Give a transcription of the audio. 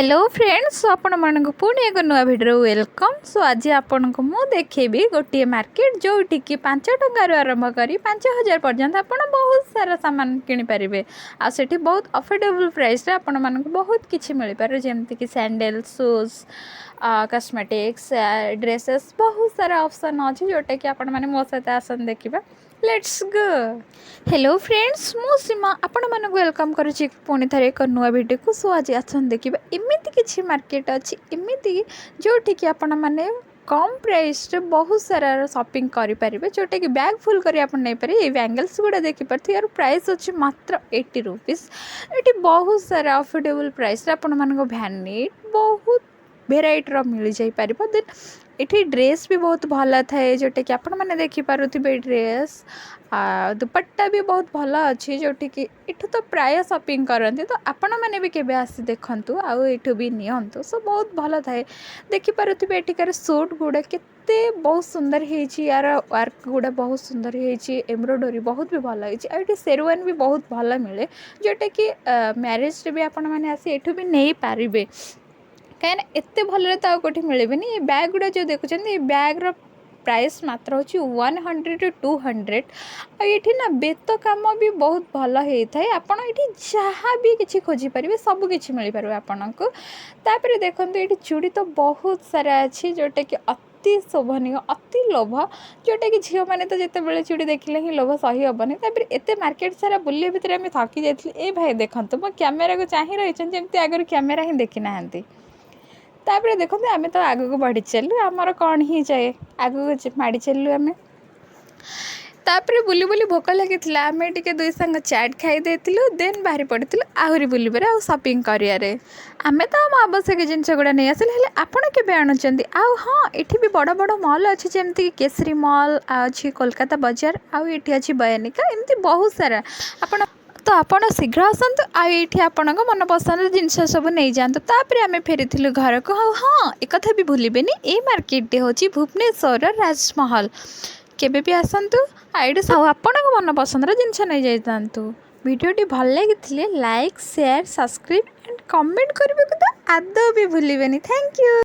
Hello friends, सो आपण मानक पुणी एक नुआ भिडियो वेलकम। सो आज आपण को मु देखेबी गोटे मार्केट जोटी कि 5 टंकार आरंभ करी 5000 पर्यंत आपण बहुत सारा सामान किनि पारिबे। आ सेठी बहुत अफोर्डेबल प्राइस रे आपण मानक बहुत किछि मिल पारे, जेमति कि सैंडल, शूज, कॉस्मेटिक्स, ड्रेसेस, बहुत सारा ऑप्शन अछि जोटा कि आपण माने मो साथ आसन देखिबा। Let's go. हेलो फ्रेंड्स, मु सीमा आपण मानक वेलकम करूची पुणी थरे एक नुआ वीडियो को। सो आज आसन देखिबा एमिति किछि मार्केट अछि एमिति जोठी कि आपण माने कम प्राइस रे बहुत सारा शॉपिंग करि परिबे, जोटा कि बैग फुल करी आपण नै पारे। ए बैंगल्स गुडा देखि परथि, यार प्राइस अछि मात्र 80 रुपीस। एटी बहुत सारा अफोर्डेबल प्राइस रे आपण मानको भ्यानिट बहुत भेराइटी रो मिल जाई परिबो। देन एठी ड्रेस भी बहुत भल थाए, जोटा कि आपण माने देखि पारुथिबे। ड्रेस दुपट्टा भी बहुत भल अच्छी, जोटी कि इठू तो प्राय शॉपिंग करती, तो आपण मैंने भी केबे आसी देखंतु आउ इठू भी नियंतु। सो बहुत भल थाए, देखि पारुथिबे एटिकार सूट गुडा केते बहुत सुंदर हेची, यार वर्क गुडा बहुत सुंदर हेची, एम्ब्रॉयडरी बहुत भी भल हेची। आ एटी शेरवानी भी बहुत भल मिले, जोटा कि मैरिज रे भी आपण माने आसी एठू भी नहीं पारिबे, कहीं एते भल तो कौटी मिले। ये बैग गुड़ा जो देखुं, ये बैग्र प्राइस मात्र होची 100 to 200। ये ना बेत काम भी बहुत भल होता है, आपड़ ये जहाँ भी किसी खोजी पारे सब किसी मिल पार आपन को। तापर देखो ये चूड़ी तो बहुत सारा अच्छी, जोटा कि अति शोभनीय, अति लोभ, जोटा कि झील मैंने तो जिते बड़े चूड़ी देखले ही लोभ सही हेनी। तापर एत मार्केट सारा बुलिया भितर आम थकी जाइए। ए भाई देखो मो कैमेरा को चाह रही जमी आगर कैमेरा ही देखी ना। तापर देखो आम तो आग को बढ़ी चलू, आमर कौन ही जाए, आग को माड़ी चलू आम। तापर बुली बुली भोक लगी आम टे दुई सांग चाट खाई देलु, देन बाहरी पड़ू आहरी बुलबार आ शॉपिंग करियारे। आम तो आम आवश्यक जिनस गुड़ा नहीं आसिल, हेल्ले आपण केबे आणुचंती। आउ हाँ, एठी भी बड़ बड़ मॉल अच्छी, जमती केसरी मॉल अच्छी, कोलकाता बाजार, आउ एठी अच्छी बयानिका, एमती बहुत सारा। आपण तो आपण शीघ्र आसतु, आठी आपण मन पसंद जिनस सब नहीं जातु। तापर आम फेरी घर को। हाँ, एक कथा भी भूलिबेनी, ए मार्केट हूँ भुवनेश्वर राजमहल। केबे भी आसतु, आईडी सब आपण मन पसंद जिनस नहीं जातु। वीडियोटी भल लगी like, share, subscribe and comment करने को तो आदौ भी भूलिबेनी। Thank you.